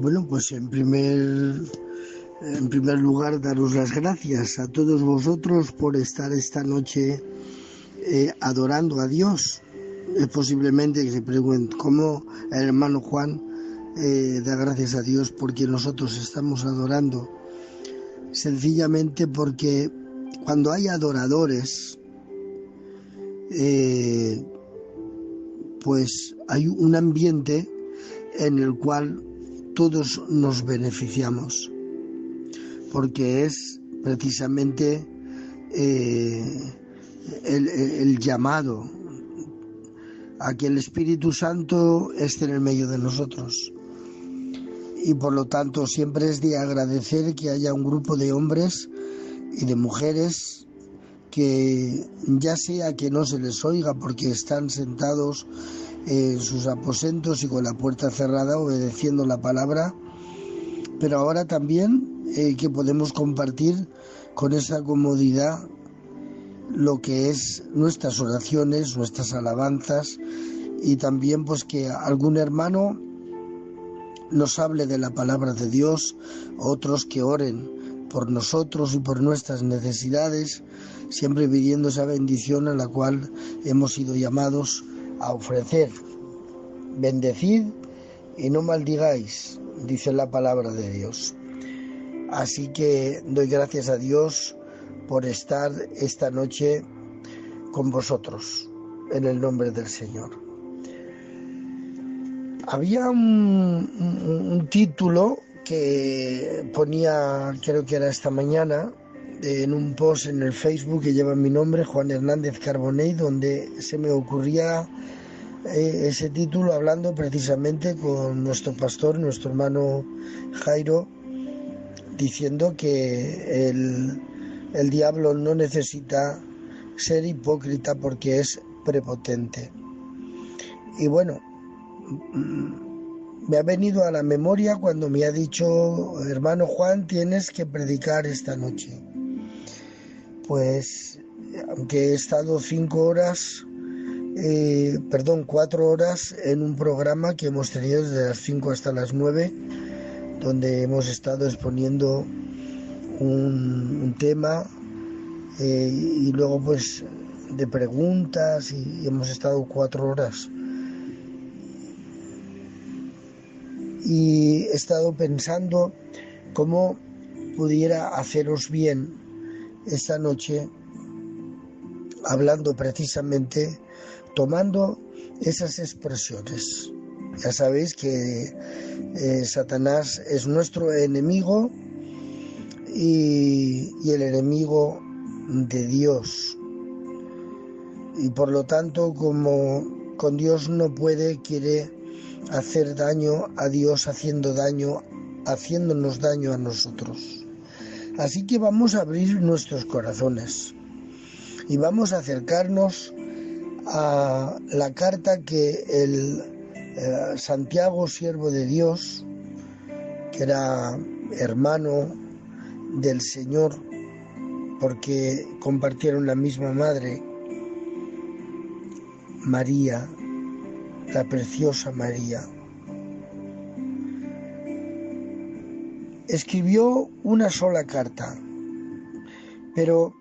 Bueno, pues en primer lugar, daros las gracias a todos vosotros por estar esta noche adorando a Dios. Es posiblemente que se pregunten cómo el hermano Juan da gracias a Dios porque nosotros estamos adorando. Sencillamente porque cuando hay adoradores, pues hay un ambiente en el cual todos nos beneficiamos, porque es precisamente el llamado a que el Espíritu Santo esté en el medio de nosotros. Y por lo tanto siempre es de agradecer que haya un grupo de hombres y de mujeres que, ya sea que no se les oiga porque están sentados en sus aposentos y con la puerta cerrada obedeciendo la palabra, pero ahora también que podemos compartir con esa comodidad lo que es nuestras oraciones, nuestras alabanzas, y también pues que algún hermano nos hable de la palabra de Dios, otros que oren por nosotros y por nuestras necesidades, siempre pidiendo esa bendición a la cual hemos sido llamados a ofrecer. Bendecid y no maldigáis, dice la palabra de Dios. Así que doy gracias a Dios por estar esta noche con vosotros, en el nombre del Señor. Había un título que ponía, creo que era esta mañana, en un post en el Facebook que lleva mi nombre, Juan Hernández Carbonell, donde se me ocurría ese título hablando precisamente con nuestro pastor, nuestro hermano Jairo, diciendo que el diablo no necesita ser hipócrita porque es prepotente. Y bueno, me ha venido a la memoria cuando me ha dicho, hermano Juan, tienes que predicar esta noche. Pues, aunque he estado 4 horas en un programa que hemos tenido desde las 5 hasta las 9, donde hemos estado exponiendo un tema y luego pues de preguntas, y hemos estado 4 horas. Y he estado pensando cómo pudiera haceros bien esta noche, hablando precisamente, tomando esas expresiones. Ya sabéis que Satanás es nuestro enemigo y el enemigo de Dios. Y por lo tanto, como con Dios no puede, quiere hacer daño a Dios haciéndonos daño a nosotros. Así que vamos a abrir nuestros corazones y vamos a acercarnos a la carta que el Santiago, siervo de Dios, que era hermano del Señor porque compartieron la misma madre, María, la preciosa María, escribió una sola carta, pero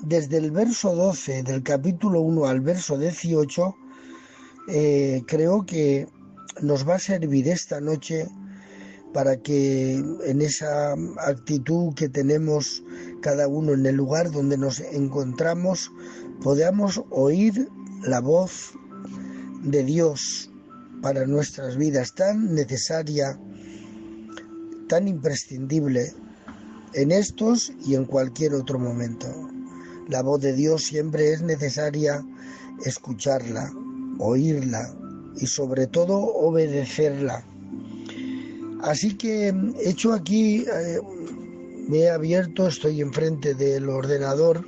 desde el verso 12 del capítulo 1 al verso 18, creo que nos va a servir esta noche para que en esa actitud que tenemos cada uno en el lugar donde nos encontramos, podamos oír la voz de Dios para nuestras vidas, tan necesaria, tan imprescindible en estos y en cualquier otro momento. La voz de Dios siempre es necesaria escucharla, oírla y sobre todo obedecerla. Así que hecho aquí, me he abierto, estoy enfrente del ordenador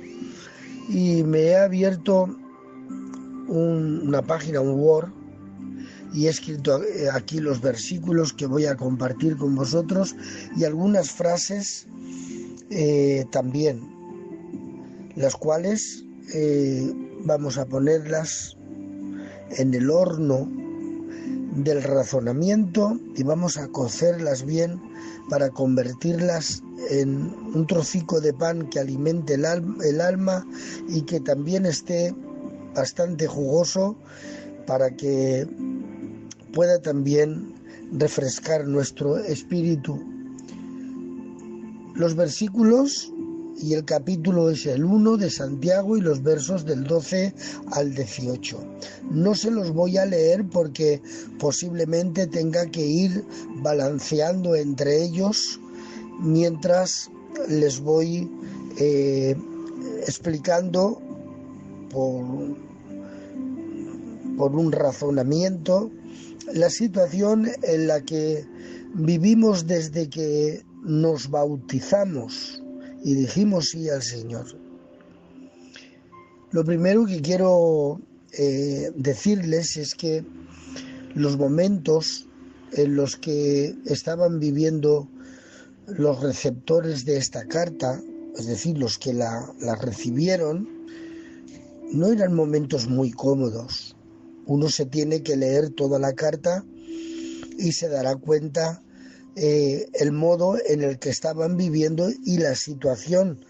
y me he abierto una página, un Word, y he escrito aquí los versículos que voy a compartir con vosotros y algunas frases también, las cuales vamos a ponerlas en el horno del razonamiento y vamos a cocerlas bien para convertirlas en un trocico de pan que alimente el alma y que también esté bastante jugoso para que pueda también refrescar nuestro espíritu. Los versículos y el capítulo es el 1 de Santiago y los versos del 12 al 18. No se los voy a leer porque posiblemente tenga que ir balanceando entre ellos mientras les voy explicando por un razonamiento la situación en la que vivimos desde que nos bautizamos y dijimos sí al Señor. Lo primero que quiero decirles es que los momentos en los que estaban viviendo los receptores de esta carta, es decir, los que la recibieron, no eran momentos muy cómodos. Uno se tiene que leer toda la carta y se dará cuenta el modo en el que estaban viviendo y la situación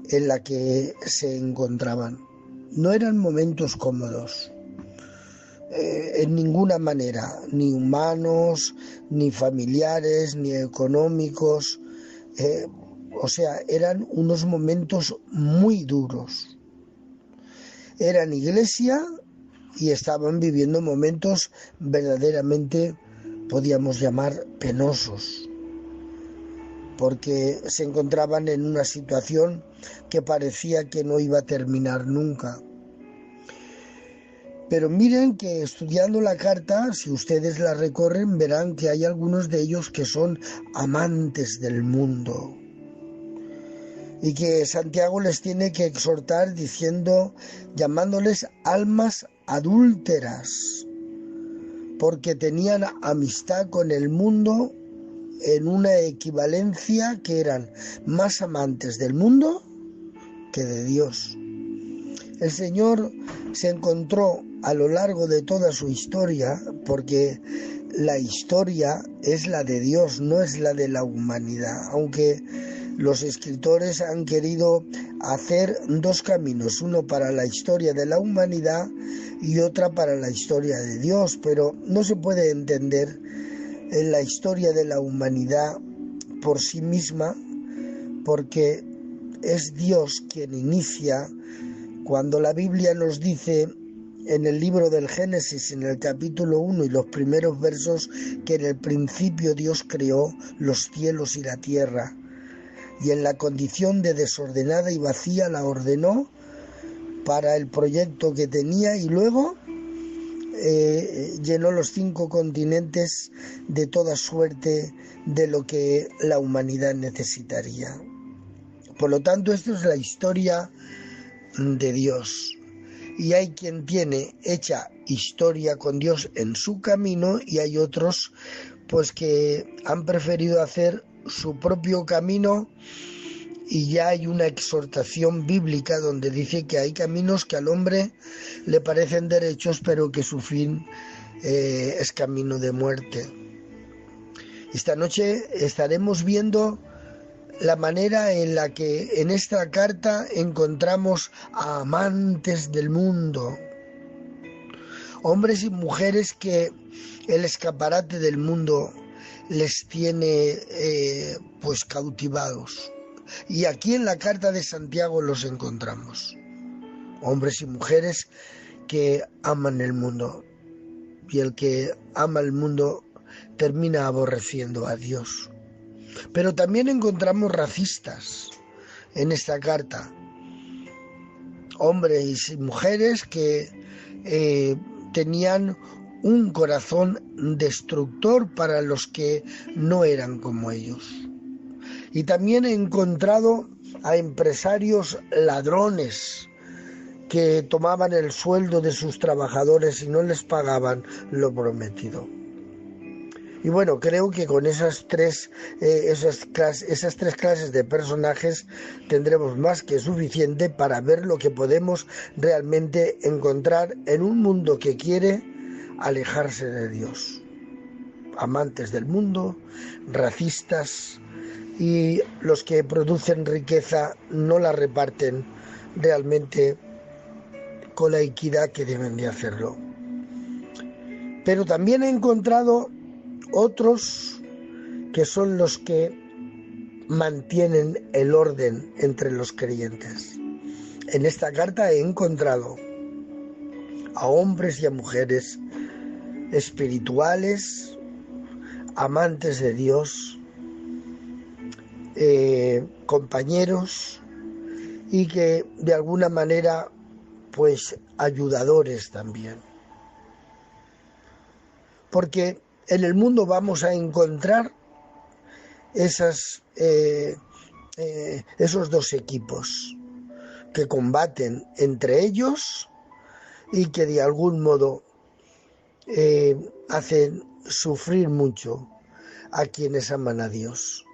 en la que se encontraban. No eran momentos cómodos, en ninguna manera, ni humanos, ni familiares, ni económicos. O sea, eran unos momentos muy duros. Eran iglesia y estaban viviendo momentos verdaderamente, podíamos llamar, penosos, porque se encontraban en una situación que parecía que no iba a terminar nunca. Pero miren que estudiando la carta, si ustedes la recorren, verán que hay algunos de ellos que son amantes del mundo y que Santiago les tiene que exhortar diciendo, llamándoles almas adúlteras, porque tenían amistad con el mundo en una equivalencia que eran más amantes del mundo que de Dios. El Señor se encontró a lo largo de toda su historia, porque la historia es la de Dios, no es la de la humanidad, aunque los escritores han querido hacer dos caminos, uno para la historia de la humanidad y otra para la historia de Dios, pero no se puede entender la historia de la humanidad por sí misma, porque es Dios quien inicia. Cuando la Biblia nos dice en el libro del Génesis, en el capítulo 1 y los primeros versos, que en el principio Dios creó los cielos y la tierra, y en la condición de desordenada y vacía la ordenó para el proyecto que tenía, y luego llenó los 5 continentes de toda suerte de lo que la humanidad necesitaría. Por lo tanto, esto es la historia de Dios. Y hay quien tiene hecha historia con Dios en su camino y hay otros pues que han preferido hacer su propio camino, y ya hay una exhortación bíblica donde dice que hay caminos que al hombre le parecen derechos pero que su fin es camino de muerte. Esta noche estaremos viendo la manera en la que en esta carta encontramos a amantes del mundo, hombres y mujeres que el escaparate del mundo les tiene pues cautivados. Y aquí en la carta de Santiago los encontramos, hombres y mujeres que aman el mundo, y el que ama el mundo termina aborreciendo a Dios. Pero también encontramos racistas en esta carta, hombres y mujeres que tenían un corazón destructor para los que no eran como ellos. Y también he encontrado a empresarios ladrones que tomaban el sueldo de sus trabajadores y no les pagaban lo prometido. Y bueno, creo que con esas tres clases de personajes tendremos más que suficiente para ver lo que podemos realmente encontrar en un mundo que quiere alejarse de Dios. amantes del mundo, racistas, y los que producen riqueza no la reparten realmente con la equidad que deben de hacerlo. Pero también he encontrado otros que son los que mantienen el orden entre los creyentes. En esta carta he encontrado a hombres y a mujeres espirituales, amantes de Dios, compañeros, y que de alguna manera pues ayudadores también. Porque en el mundo vamos a encontrar esos dos equipos que combaten entre ellos y que de algún modo hacen sufrir mucho a quienes aman a Dios.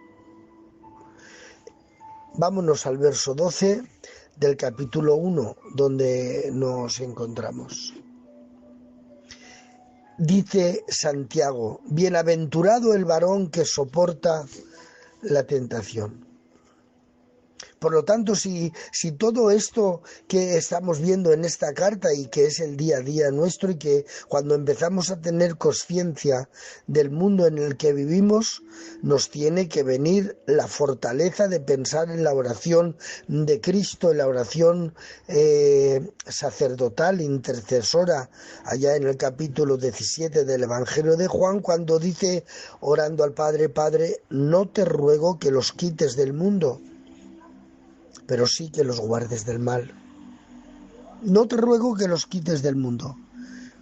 Vámonos al verso 12 del capítulo 1, donde nos encontramos. Dice Santiago: bienaventurado el varón que soporta la tentación. Por lo tanto, si todo esto que estamos viendo en esta carta y que es el día a día nuestro, y que cuando empezamos a tener conciencia del mundo en el que vivimos, nos tiene que venir la fortaleza de pensar en la oración de Cristo, en la oración sacerdotal, intercesora, allá en el capítulo 17 del Evangelio de Juan, cuando dice, orando al Padre: Padre, no te ruego que los quites del mundo, pero sí que los guardes del mal. No te ruego que los quites del mundo,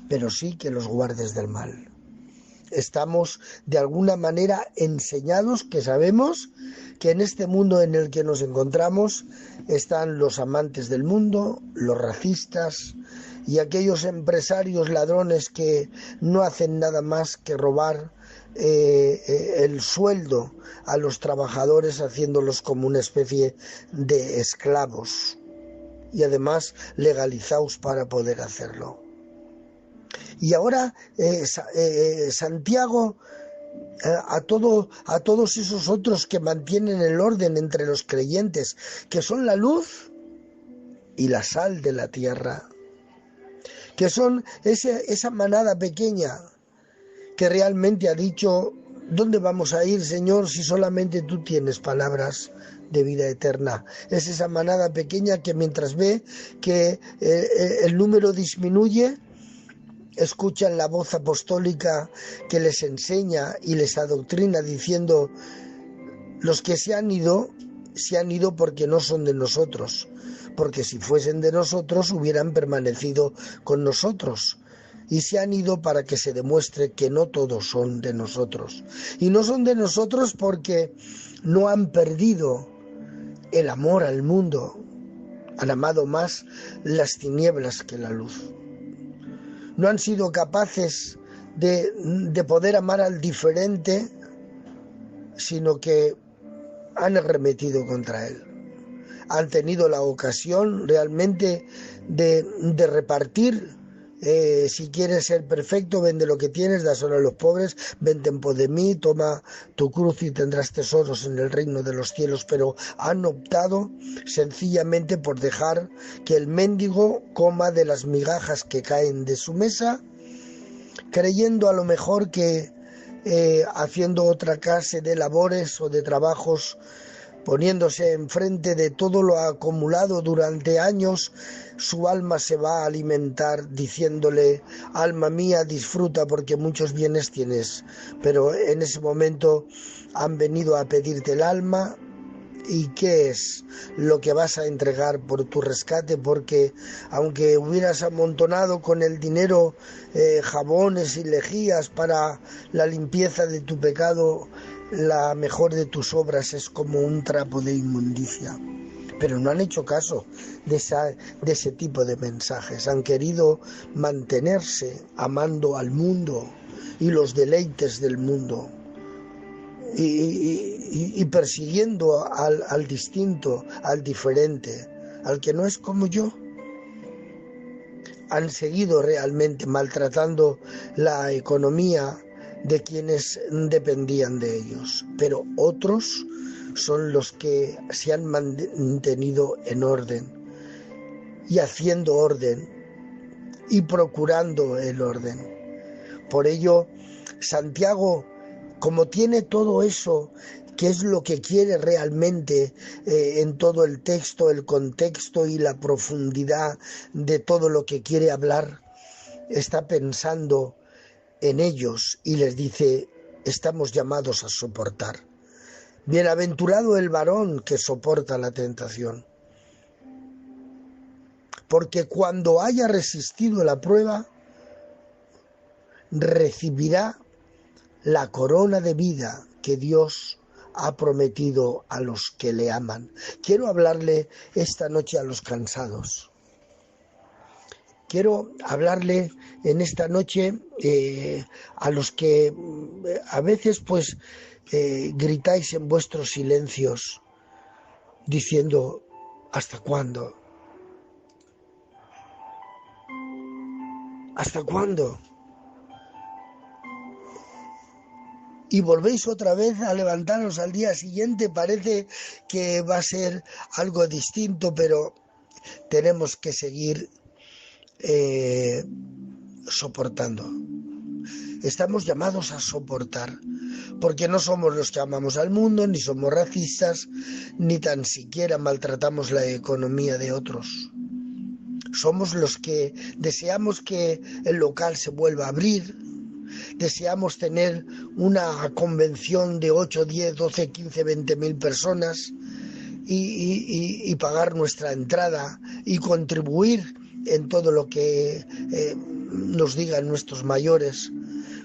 pero sí que los guardes del mal. Estamos de alguna manera enseñados, que sabemos que en este mundo en el que nos encontramos están los amantes del mundo, los racistas y aquellos empresarios ladrones que no hacen nada más que robar el sueldo a los trabajadores, haciéndolos como una especie de esclavos y además legalizados para poder hacerlo. Y ahora Santiago, a todos esos otros que mantienen el orden entre los creyentes, que son la luz y la sal de la tierra, que son esa manada pequeña que realmente ha dicho: ¿dónde vamos a ir, Señor, si solamente tú tienes palabras de vida eterna? Es esa manada pequeña que mientras ve que el número disminuye, escuchan la voz apostólica que les enseña y les adoctrina diciendo: los que se han ido porque no son de nosotros, porque si fuesen de nosotros hubieran permanecido con nosotros. Y se han ido para que se demuestre que no todos son de nosotros. Y no son de nosotros porque no han perdido el amor al mundo. Han amado más las tinieblas que la luz. No han sido capaces de poder amar al diferente, sino que han arremetido contra él. Han tenido la ocasión realmente de repartir. Si quieres ser perfecto, vende lo que tienes, dáselo a los pobres, vente en pos de mí, toma tu cruz y tendrás tesoros en el reino de los cielos. Pero han optado sencillamente por dejar que el mendigo coma de las migajas que caen de su mesa, creyendo a lo mejor que haciendo otra clase de labores o de trabajos, poniéndose enfrente de todo lo acumulado durante años, su alma se va a alimentar diciéndole: alma mía, disfruta porque muchos bienes tienes. Pero en ese momento han venido a pedirte el alma. ¿Y qué es lo que vas a entregar por tu rescate? Porque aunque hubieras amontonado con el dinero jabones y lejías para la limpieza de tu pecado, la mejor de tus obras es como un trapo de inmundicia. Pero no han hecho caso de ese tipo de mensajes. Han querido mantenerse amando al mundo y los deleites del mundo, y persiguiendo al distinto, al diferente, al que no es como yo. Han seguido realmente maltratando la economía de quienes dependían de ellos, pero otros son los que se han mantenido en orden y haciendo orden y procurando el orden. Por ello, Santiago, como tiene todo eso, que es lo que quiere realmente en todo el texto, el contexto y la profundidad de todo lo que quiere hablar, está pensando en ellos y les dice: estamos llamados a soportar. Bienaventurado el varón que soporta la tentación, porque cuando haya resistido la prueba, recibirá la corona de vida que Dios ha prometido a los que le aman. Quiero hablarle esta noche a los cansados. Quiero hablarle en esta noche a los que a veces gritáis en vuestros silencios diciendo: ¿hasta cuándo? ¿Hasta cuándo? Y volvéis otra vez a levantaros al día siguiente. Parece que va a ser algo distinto, pero tenemos que seguir soportando. Estamos llamados a soportar, porque no somos los que amamos al mundo, ni somos racistas, ni tan siquiera maltratamos la economía de otros. Somos los que deseamos que el local se vuelva a abrir, deseamos tener una convención de 8, 10, 12, 15, 20.000 personas y pagar nuestra entrada y contribuir en todo lo que nos digan nuestros mayores,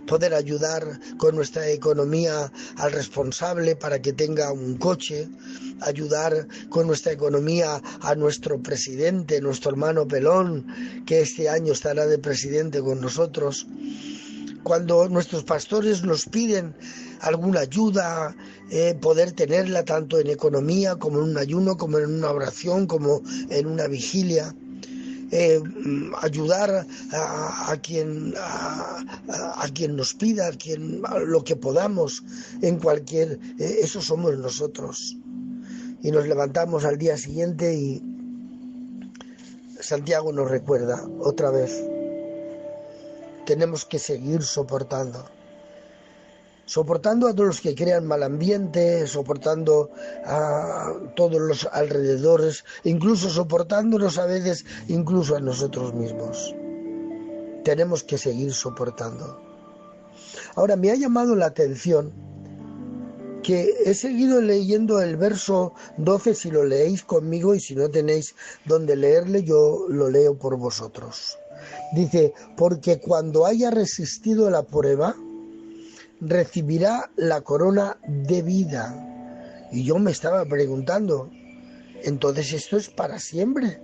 poder ayudar con nuestra economía al responsable para que tenga un coche, ayudar con nuestra economía a nuestro presidente, nuestro hermano Pelón, que este año estará de presidente con nosotros. Cuando nuestros pastores nos piden alguna ayuda, poder tenerla tanto en economía como en un ayuno, como en una oración, como en una vigilia. Ayudar a quien nos pida, a lo que podamos, en cualquier... eso somos nosotros. Y nos levantamos al día siguiente y Santiago nos recuerda otra vez: tenemos que seguir soportando a todos los que crean mal ambiente, soportando a todos los alrededores, incluso soportándonos a veces, incluso a nosotros mismos. Tenemos que seguir soportando. Ahora, me ha llamado la atención que he seguido leyendo el verso 12, si lo leéis conmigo, y si no tenéis donde leerle, yo lo leo por vosotros. Dice: porque cuando haya resistido la prueba, recibirá la corona de vida. Y yo me estaba preguntando, entonces esto es para siempre,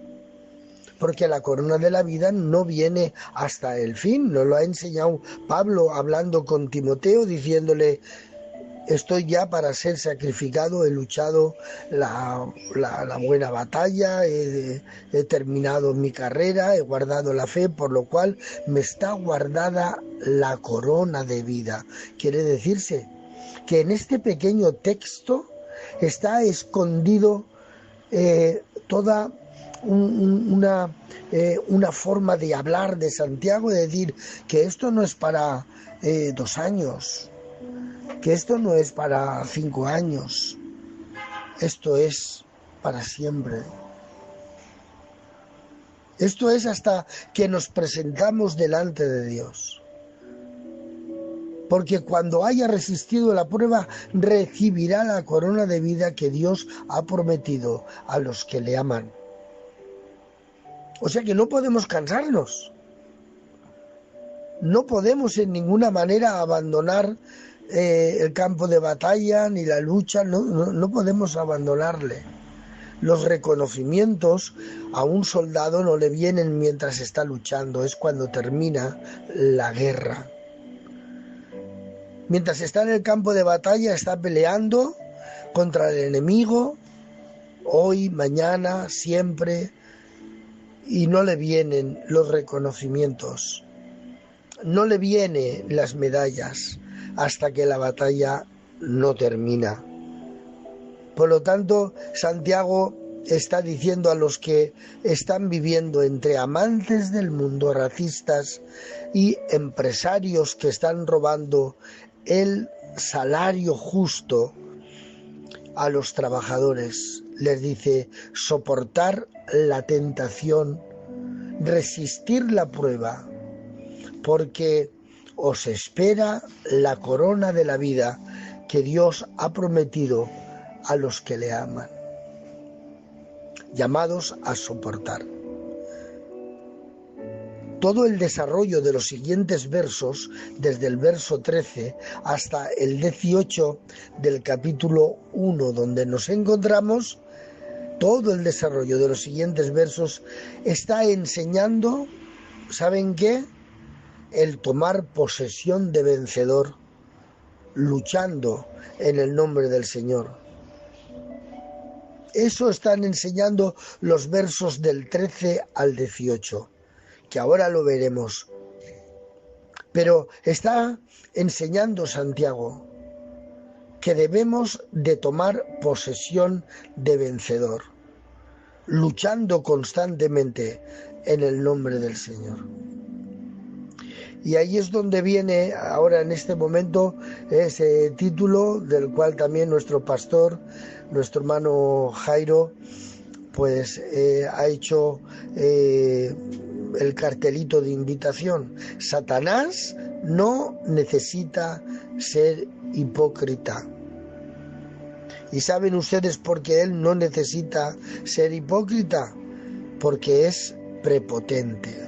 porque la corona de la vida no viene hasta el fin. Nos lo ha enseñado Pablo hablando con Timoteo, diciéndole: estoy ya para ser sacrificado, he luchado la buena batalla, he terminado mi carrera, he guardado la fe, por lo cual me está guardada la corona de vida. Quiere decirse que en este pequeño texto está escondido toda una forma de hablar de Santiago, de decir que esto no es para 2 años, que esto no es para 5 años, esto es para siempre. Esto es hasta que nos presentamos delante de Dios. Porque cuando haya resistido la prueba, recibirá la corona de vida que Dios ha prometido a los que le aman. O sea que no podemos cansarnos. No podemos en ninguna manera abandonar el campo de batalla ni la lucha, no podemos abandonarle. Los reconocimientos a un soldado no le vienen mientras está luchando, es cuando termina la guerra. Mientras está en el campo de batalla, está peleando contra el enemigo, hoy, mañana, siempre, y no le vienen los reconocimientos, no le vienen las medallas, hasta que la batalla no termina. Por lo tanto, Santiago está diciendo a los que están viviendo entre amantes del mundo, racistas y empresarios que están robando el salario justo a los trabajadores, les dice: soportar la tentación, resistir la prueba, porque os espera la corona de la vida que Dios ha prometido a los que le aman, llamados a soportar. Todo el desarrollo de los siguientes versos, desde el verso 13 hasta el 18 del capítulo 1 donde nos encontramos, todo el desarrollo de los siguientes versos está enseñando, ¿saben qué? El tomar posesión de vencedor, luchando en el nombre del Señor. Eso están enseñando los versos del 13 al 18, que ahora lo veremos. Pero está enseñando Santiago que debemos de tomar posesión de vencedor, luchando constantemente en el nombre del Señor. Y ahí es donde viene ahora en este momento ese título del cual también nuestro pastor, nuestro hermano Jairo, pues ha hecho el cartelito de invitación. Satanás no necesita ser hipócrita. ¿Y saben ustedes por qué él no necesita ser hipócrita? Porque es prepotente.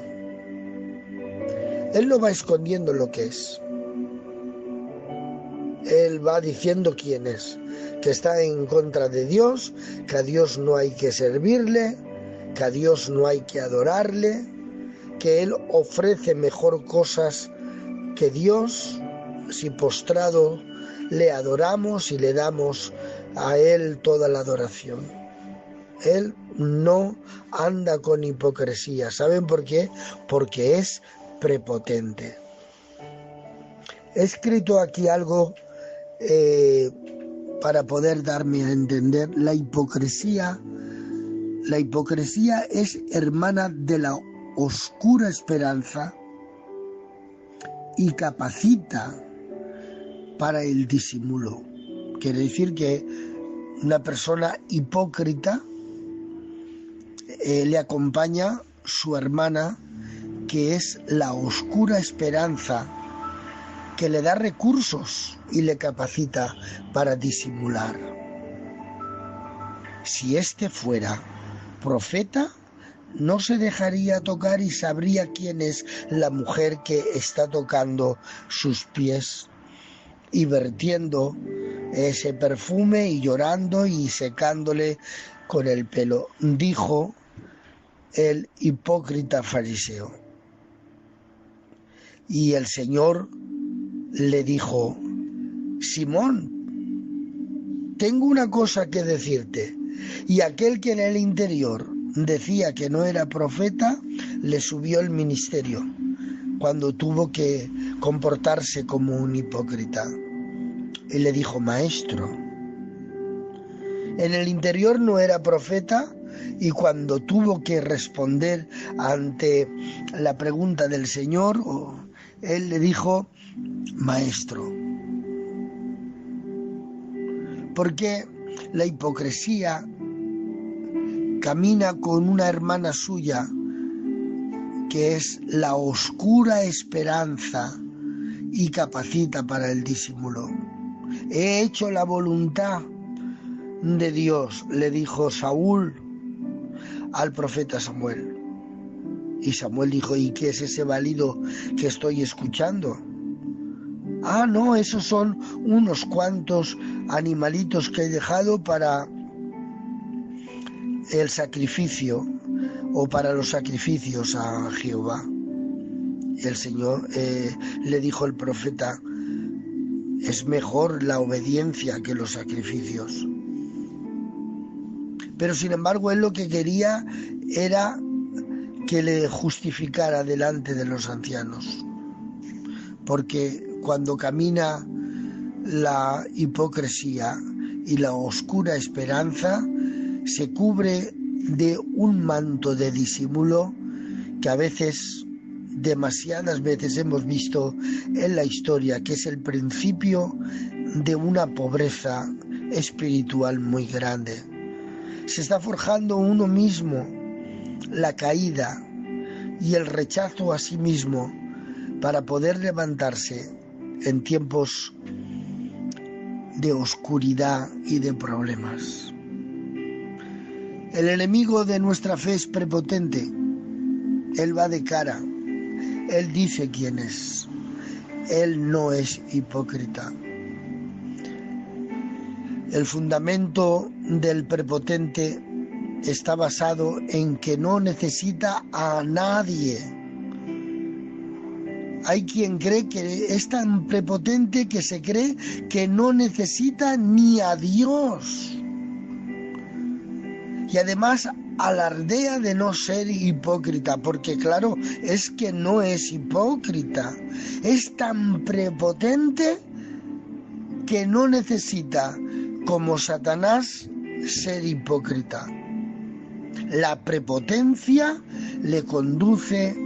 Él no va escondiendo lo que es. Él va diciendo quién es, que está en contra de Dios, que a Dios no hay que servirle, que a Dios no hay que adorarle, que Él ofrece mejor cosas que Dios si postrado le adoramos y le damos a Él toda la adoración. Él no anda con hipocresía. ¿Saben por qué? Porque es prepotente. He escrito aquí algo para poder darme a entender. La hipocresía es hermana de la oscura esperanza y capacita para el disimulo. Quiere decir que una persona hipócrita le acompaña su hermana, que es la oscura esperanza, que le da recursos y le capacita para disimular. Si éste fuera profeta, no se dejaría tocar y sabría quién es la mujer que está tocando sus pies y vertiendo ese perfume y llorando y secándole con el pelo, dijo el hipócrita fariseo. Y el Señor le dijo: Simón, tengo una cosa que decirte. Y aquel que en el interior decía que no era profeta, le subió el ministerio cuando tuvo que comportarse como un hipócrita. Y le dijo: Maestro. En el interior no era profeta, y cuando tuvo que responder ante la pregunta del Señor, él le dijo: Maestro. Porque la hipocresía camina con una hermana suya, que es la oscura esperanza, y capacita para el disimulo. He hecho la voluntad de Dios, le dijo Saúl al profeta Samuel. Y Samuel dijo: ¿y qué es ese balido que estoy escuchando? Ah, no, esos son unos cuantos animalitos que he dejado para el sacrificio, o para los sacrificios a Jehová. Y el Señor le dijo al profeta: es mejor la obediencia que los sacrificios. Pero sin embargo, él lo que quería era que le justificara delante de los ancianos, porque cuando camina la hipocresía y la oscura esperanza se cubre de un manto de disimulo que a veces, demasiadas veces hemos visto en la historia, que es el principio de una pobreza espiritual muy grande. Se está forjando uno mismo la caída y el rechazo a sí mismo para poder levantarse en tiempos de oscuridad y de problemas. El enemigo de nuestra fe es prepotente. Él va de cara. Él dice quién es. Él no es hipócrita. El fundamento del prepotente está basado en que no necesita a nadie. Hay quien cree que es tan prepotente que se cree que no necesita ni a Dios. Y además alardea de no ser hipócrita, porque claro, es que no es hipócrita. Es tan prepotente que no necesita, como Satanás, ser hipócrita. La prepotencia le conduce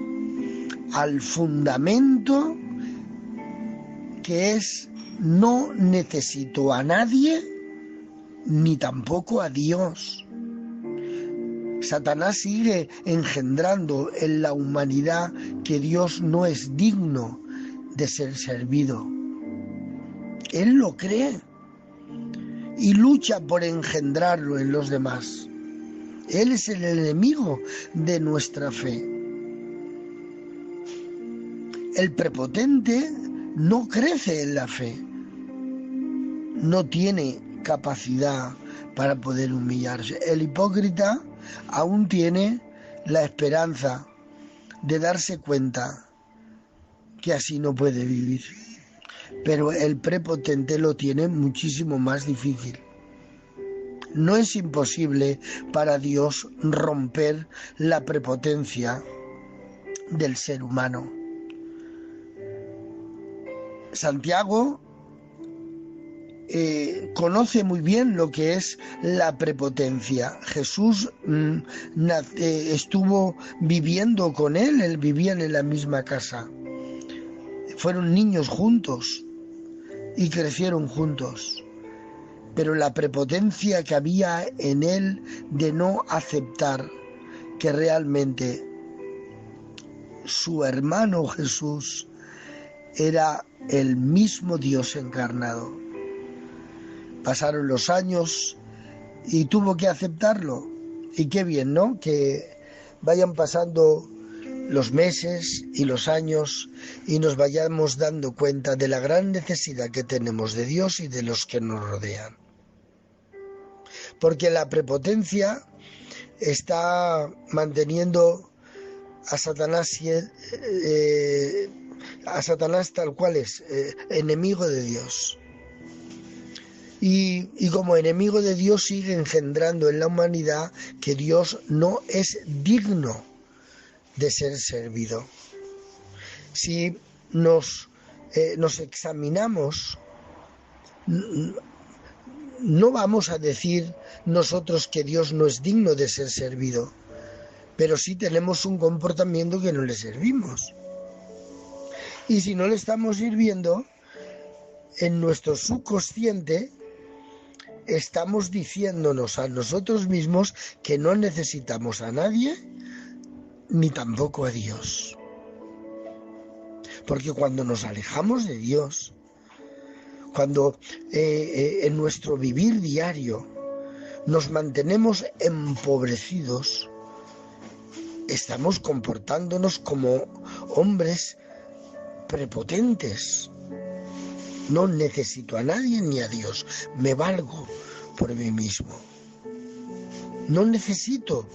al fundamento que es: no necesito a nadie ni tampoco a Dios. Satanás sigue engendrando en la humanidad que Dios no es digno de ser servido. Él lo cree y lucha por engendrarlo en los demás. Él es el enemigo de nuestra fe. El prepotente no crece en la fe, no tiene capacidad para poder humillarse. El hipócrita aún tiene la esperanza de darse cuenta que así no puede vivir, pero el prepotente lo tiene muchísimo más difícil. No es imposible para Dios romper la prepotencia del ser humano. Santiago conoce muy bien lo que es la prepotencia. Jesús estuvo viviendo con él vivían en la misma casa. Fueron niños juntos y crecieron juntos. Pero la prepotencia que había en él de no aceptar que realmente su hermano Jesús era el mismo Dios encarnado. Pasaron los años y tuvo que aceptarlo. Y qué bien, ¿no? Que vayan pasando los meses y los años y nos vayamos dando cuenta de la gran necesidad que tenemos de Dios y de los que nos rodean. Porque la prepotencia está manteniendo a Satanás tal cual es, enemigo de Dios. Y como enemigo de Dios sigue engendrando en la humanidad que Dios no es digno de ser servido. Si nos examinamos, no vamos a decir nosotros que Dios no es digno de ser servido, pero sí tenemos un comportamiento que no le servimos. Y si no le estamos sirviendo, en nuestro subconsciente estamos diciéndonos a nosotros mismos que no necesitamos a nadie ni tampoco a Dios. Porque cuando nos alejamos de Dios, cuando en nuestro vivir diario nos mantenemos empobrecidos, estamos comportándonos como hombres prepotentes. No necesito a nadie ni a Dios, me valgo por mí mismo. No necesito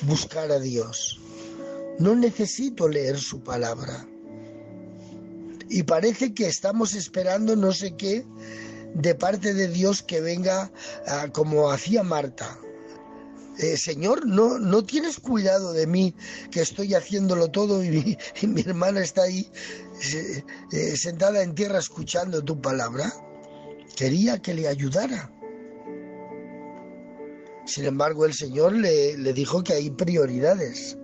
buscar a Dios, no necesito leer su palabra. Y parece que estamos esperando no sé qué de parte de Dios que venga como hacía Marta. Señor, ¿no tienes cuidado de mí, que estoy haciéndolo todo y mi hermana está ahí sentada en tierra escuchando tu palabra? quería que le ayudara. Sin embargo, el Señor le dijo que hay prioridades,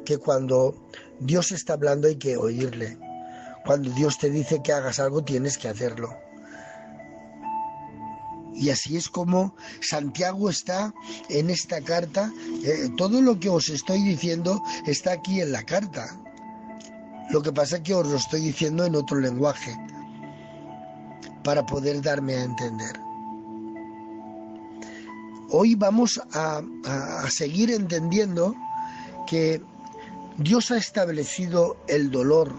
que cuando Dios está hablando hay que oírle. Cuando Dios te dice que hagas algo, tienes que hacerlo. Y así es como Santiago está en esta carta. Todo lo que os estoy diciendo está aquí en la carta. Lo que pasa es que os lo estoy diciendo en otro lenguaje, para poder darme a entender. Hoy vamos a seguir entendiendo que Dios ha establecido el dolor.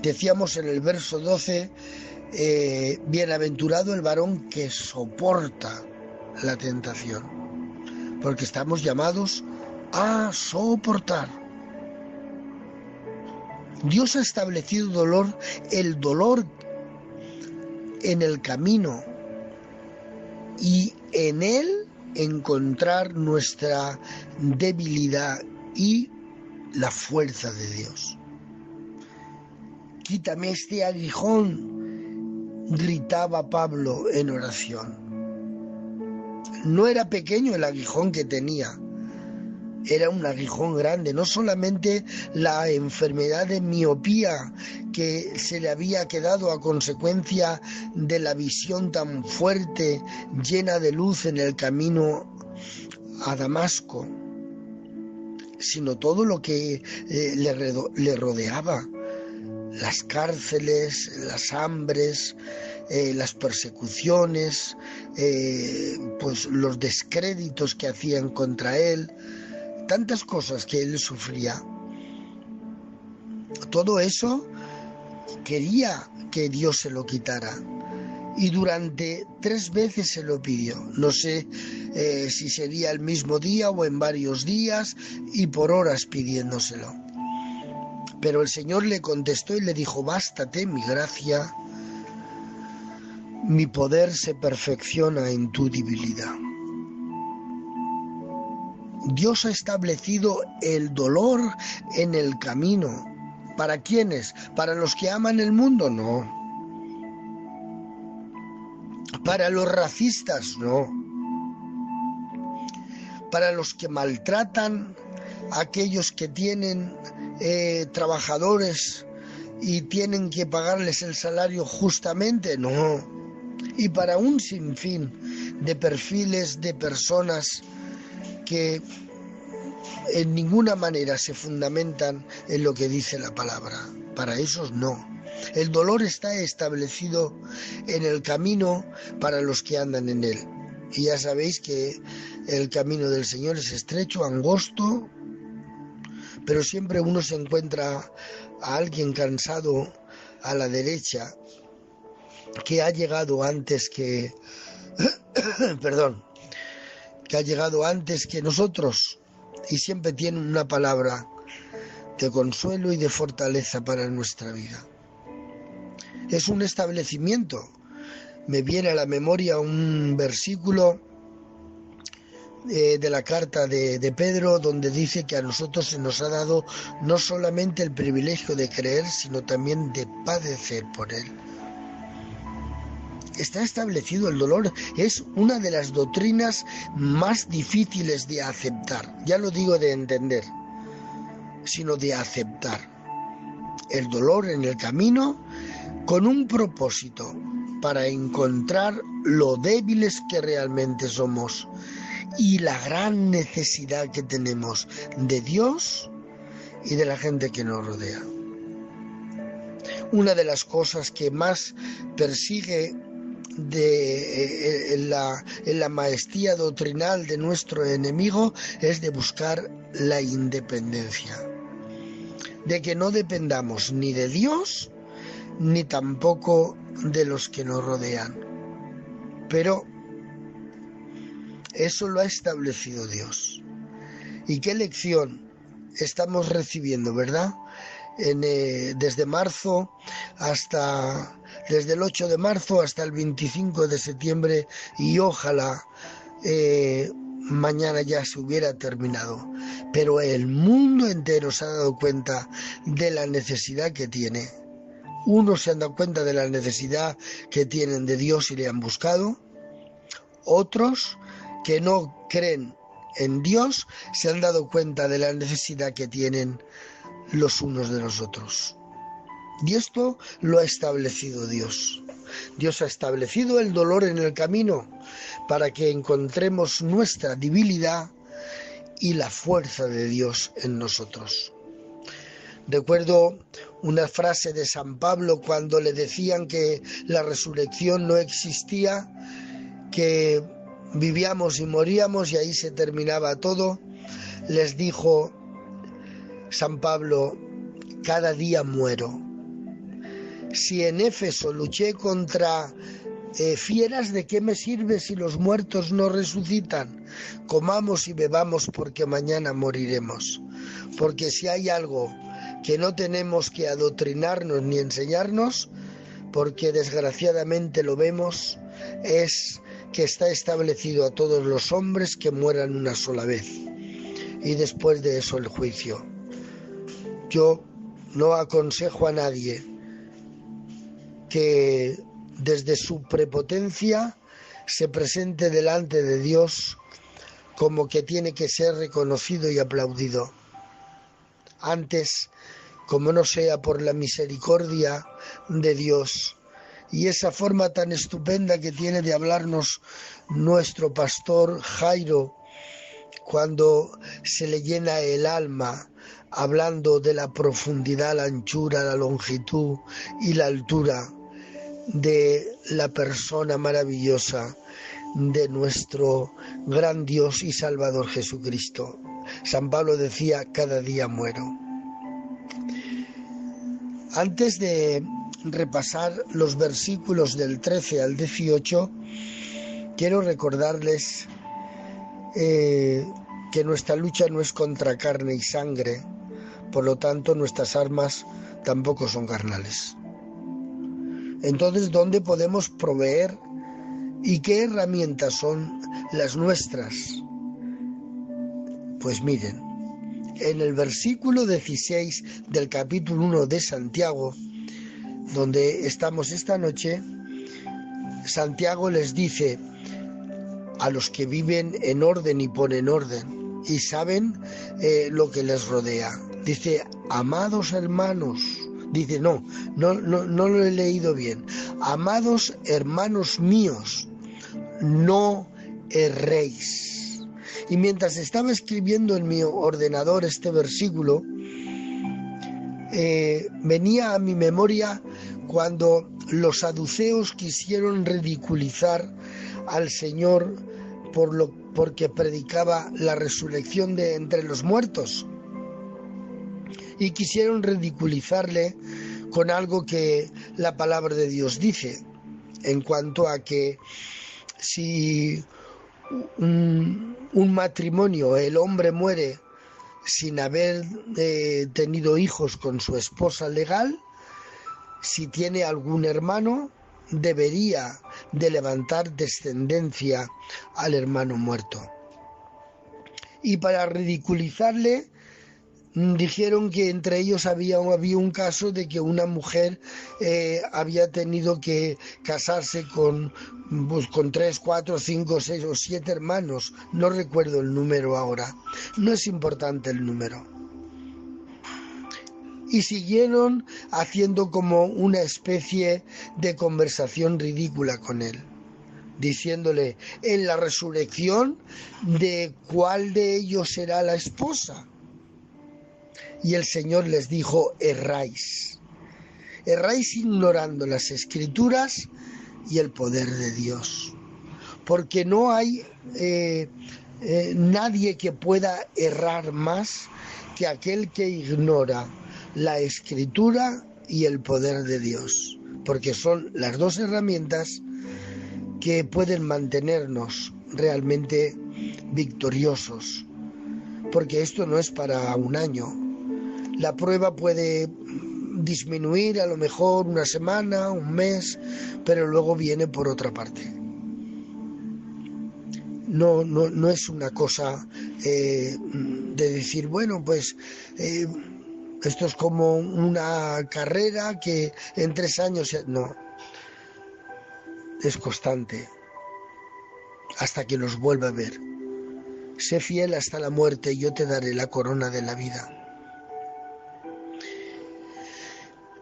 Decíamos en el verso 12, bienaventurado el varón que soporta la tentación, porque estamos llamados a soportar. Dios ha establecido el dolor en el camino, y en él encontrar nuestra debilidad y la fuerza de Dios. Quítame este aguijón, gritaba Pablo en oración. No era pequeño el aguijón que tenía, era un aguijón grande. No solamente la enfermedad de miopía que se le había quedado a consecuencia de la visión tan fuerte, llena de luz en el camino a Damasco, sino todo lo que le rodeaba: las cárceles, las hambres, las persecuciones, pues los descréditos que hacían contra él, tantas cosas que él sufría. Todo eso quería que Dios se lo quitara, y durante 3 veces se lo pidió. No sé si sería el mismo día o en varios días, y por horas pidiéndoselo. Pero el Señor le contestó y le dijo: bástate mi gracia, mi poder se perfecciona en tu debilidad. Dios ha establecido el dolor en el camino. ¿Para quiénes? ¿Para los que aman el mundo? No. ¿Para los racistas? No. ¿Para los que maltratan a aquellos que tienen trabajadores y tienen que pagarles el salario justamente? No. Y para un sinfín de perfiles de personas que en ninguna manera se fundamentan en lo que dice la palabra. Para esos no. El dolor está establecido en el camino para los que andan en él. Y ya sabéis que el camino del Señor es estrecho, angosto, pero siempre uno se encuentra a alguien cansado a la derecha, que ha llegado antes que que ha llegado antes que nosotros, y siempre tiene una palabra de consuelo y de fortaleza para nuestra vida. Es un establecimiento. Me viene a la memoria un versículo de la carta de Pedro, donde dice que a nosotros se nos ha dado no solamente el privilegio de creer, sino también de padecer por él. Está establecido el dolor. Es una de las doctrinas más difíciles de aceptar. Ya no digo de entender, sino de aceptar. El dolor en el camino, con un propósito: para encontrar lo débiles que realmente somos y la gran necesidad que tenemos de Dios y de la gente que nos rodea. Una de las cosas que más persigue en la maestría doctrinal de nuestro enemigo es de buscar la independencia, de que no dependamos ni de Dios ni tampoco de los que nos rodean. Pero eso lo ha establecido Dios. ¿Y qué lección estamos recibiendo, verdad? Desde el 8 de marzo hasta el 25 de septiembre, y ojalá mañana ya se hubiera terminado. Pero el mundo entero se ha dado cuenta de la necesidad que tiene Unos se han dado cuenta de la necesidad que tienen de Dios y le han buscado. Otros que no creen en Dios se han dado cuenta de la necesidad que tienen los unos de los otros. Y esto lo ha establecido Dios. Dios ha establecido el dolor en el camino para que encontremos nuestra debilidad y la fuerza de Dios en nosotros. Recuerdo una frase de San Pablo cuando le decían que la resurrección no existía, que vivíamos y moríamos y ahí se terminaba todo. Les dijo San Pablo: cada día muero. Si en Éfeso luché contra fieras, ¿de qué me sirve si los muertos no resucitan? Comamos y bebamos porque mañana moriremos. Porque si hay algo que no tenemos que adoctrinarnos ni enseñarnos, porque desgraciadamente lo vemos, es que está establecido a todos los hombres que mueran una sola vez y después de eso el juicio. Yo no aconsejo a nadie que desde su prepotencia se presente delante de Dios como que tiene que ser reconocido y aplaudido. Antes, como no sea por la misericordia de Dios y esa forma tan estupenda que tiene de hablarnos nuestro pastor Jairo cuando se le llena el alma hablando de la profundidad, la anchura, la longitud y la altura de la persona maravillosa de nuestro gran Dios y Salvador Jesucristo. San Pablo decía: cada día muero. Antes de repasar los versículos del 13 al 18, quiero recordarles que nuestra lucha no es contra carne y sangre, por lo tanto nuestras armas tampoco son carnales. Entonces, ¿dónde podemos proveer y qué herramientas son las nuestras? Pues miren, en el versículo 16 del capítulo 1 de Santiago, donde estamos esta noche, Santiago les dice a los que viven en orden y ponen orden y saben lo que les rodea. Dice: amados hermanos, dice, no lo he leído bien. Amados hermanos míos, no erréis. Y mientras estaba escribiendo en mi ordenador este versículo, venía a mi memoria cuando los saduceos quisieron ridiculizar al Señor porque predicaba la resurrección de entre los muertos, y quisieron ridiculizarle con algo que la palabra de Dios dice, en cuanto a que si un matrimonio, el hombre muere sin haber tenido hijos con su esposa legal, si tiene algún hermano, debería de levantar descendencia al hermano muerto. Y para ridiculizarle, dijeron que entre ellos había un caso de que una mujer había tenido que casarse con 3, 4, 5, 6 o 7 hermanos. No recuerdo el número ahora. No es importante el número. Y siguieron haciendo como una especie de conversación ridícula con él, diciéndole: en la resurrección, ¿de cuál de ellos será la esposa? Y el Señor les dijo: erráis ignorando las Escrituras y el poder de Dios, porque no hay nadie que pueda errar más que aquel que ignora la Escritura y el poder de Dios, porque son las dos herramientas que pueden mantenernos realmente victoriosos, porque esto no es para un año. La prueba puede disminuir a lo mejor una semana, un mes, pero luego viene por otra parte. No es una cosa de decir, bueno, pues Esto es como una carrera que en 3 años... No, es constante hasta que los vuelva a ver. Sé fiel hasta la muerte y yo te daré la corona de la vida.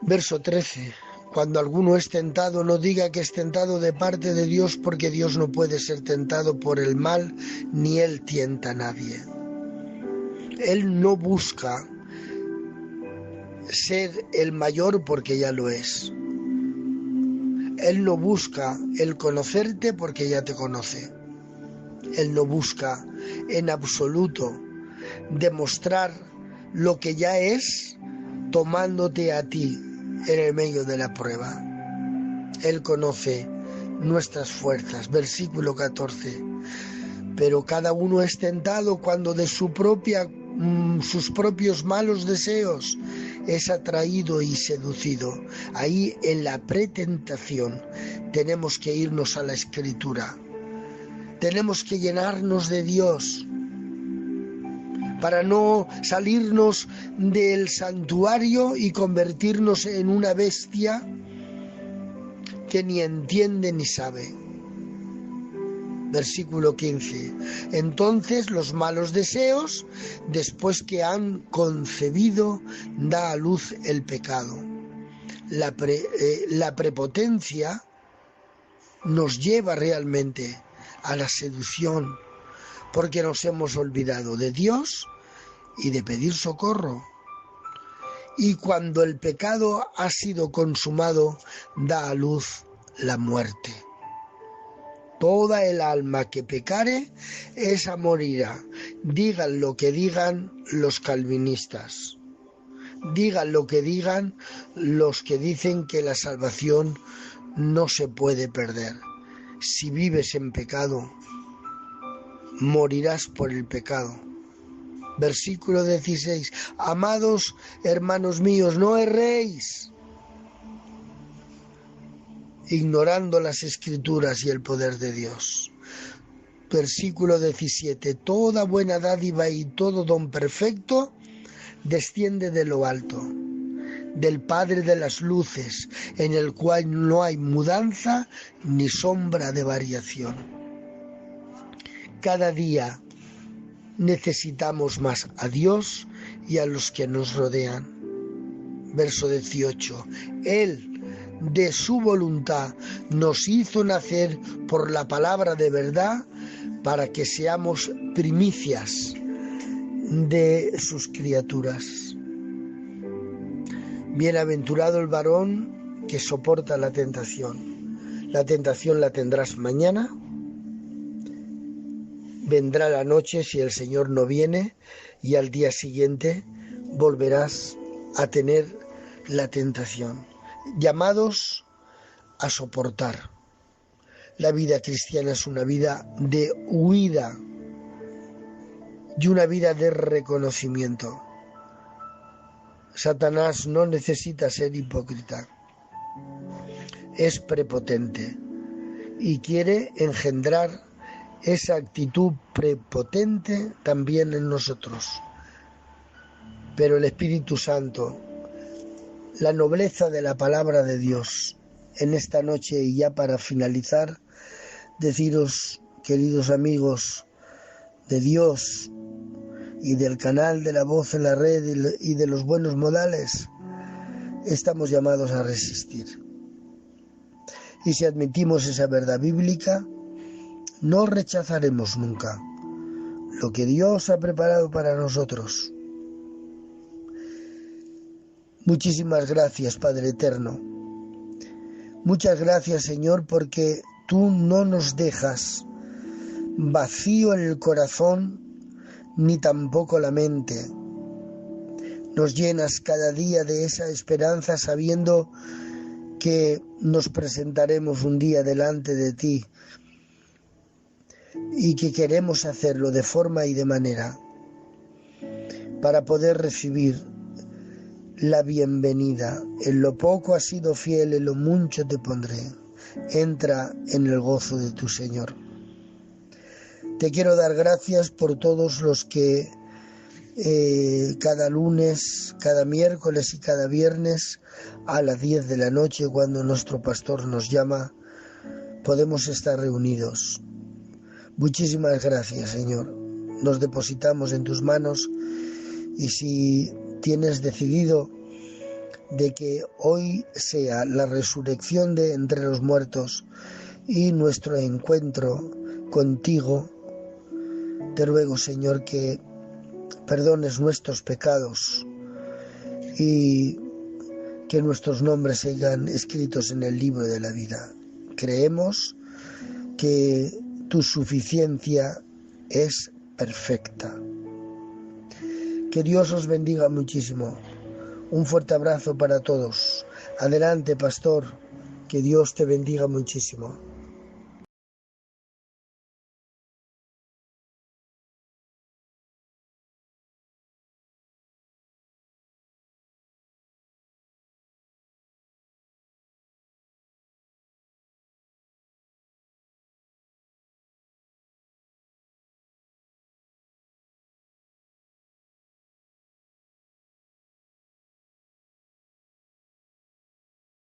Verso 13. Cuando alguno es tentado, no diga que es tentado de parte de Dios, porque Dios no puede ser tentado por el mal, ni Él tienta a nadie. Él no busca ser el mayor porque ya lo es. Él no busca el conocerte porque ya te conoce. Él no busca en absoluto demostrar lo que ya es tomándote a ti en el medio de la prueba. Él conoce nuestras fuerzas. Versículo 14. Pero cada uno es tentado cuando de sus propios malos deseos es atraído y seducido. Ahí en la pretentación tenemos que irnos a la Escritura. Tenemos que llenarnos de Dios para no salirnos del santuario y convertirnos en una bestia que ni entiende ni sabe. Versículo 15. Entonces los malos deseos, después que han concebido, da a luz el pecado. La prepotencia nos lleva realmente a la seducción, porque nos hemos olvidado de Dios y de pedir socorro. Y cuando el pecado ha sido consumado, da a luz la muerte. Toda el alma que pecare, esa morirá. Digan lo que digan los calvinistas. Digan lo que digan los que dicen que la salvación no se puede perder. Si vives en pecado, morirás por el pecado. Versículo 16. Amados hermanos míos, no erréis, ignorando las Escrituras y el poder de Dios. Versículo 17. Toda buena dádiva y todo don perfecto desciende de lo alto, del Padre de las luces, en el cual no hay mudanza ni sombra de variación. Cada día necesitamos más a Dios y a los que nos rodean. Verso 18. Él, de su voluntad, nos hizo nacer por la palabra de verdad para que seamos primicias de sus criaturas. Bienaventurado el varón que soporta la tentación. La tentación la tendrás mañana. Vendrá la noche si el Señor no viene y al día siguiente volverás a tener la tentación. Llamados a soportar. La vida cristiana es una vida de huida y una vida de reconocimiento. Satanás no necesita ser hipócrita, es prepotente y quiere engendrar esa actitud prepotente también en nosotros. Pero el Espíritu Santo, la nobleza de la palabra de Dios, en esta noche y ya para finalizar, deciros, queridos amigos de Dios y del canal de La Voz en la Red y de los buenos modales, estamos llamados a resistir. Y si admitimos esa verdad bíblica, no rechazaremos nunca lo que Dios ha preparado para nosotros. Muchísimas gracias, Padre Eterno. Muchas gracias, Señor, porque tú no nos dejas vacío en el corazón ni tampoco la mente. Nos llenas cada día de esa esperanza sabiendo que nos presentaremos un día delante de ti y que queremos hacerlo de forma y de manera para poder recibir la bienvenida. En lo poco has sido fiel, en lo mucho te pondré. Entra en el gozo de tu Señor. Te quiero dar gracias por todos los que cada lunes, cada miércoles y cada viernes a las 10 de la noche, cuando nuestro pastor nos llama, podemos estar reunidos. Muchísimas gracias, Señor. Nos depositamos en tus manos, y si tienes decidido de que hoy sea la resurrección de entre los muertos y nuestro encuentro contigo, te ruego, Señor, que perdones nuestros pecados y que nuestros nombres sigan escritos en el libro de la vida. Creemos que tu suficiencia es perfecta. Que Dios os bendiga muchísimo. Un fuerte abrazo para todos. Adelante, pastor. Que Dios te bendiga muchísimo.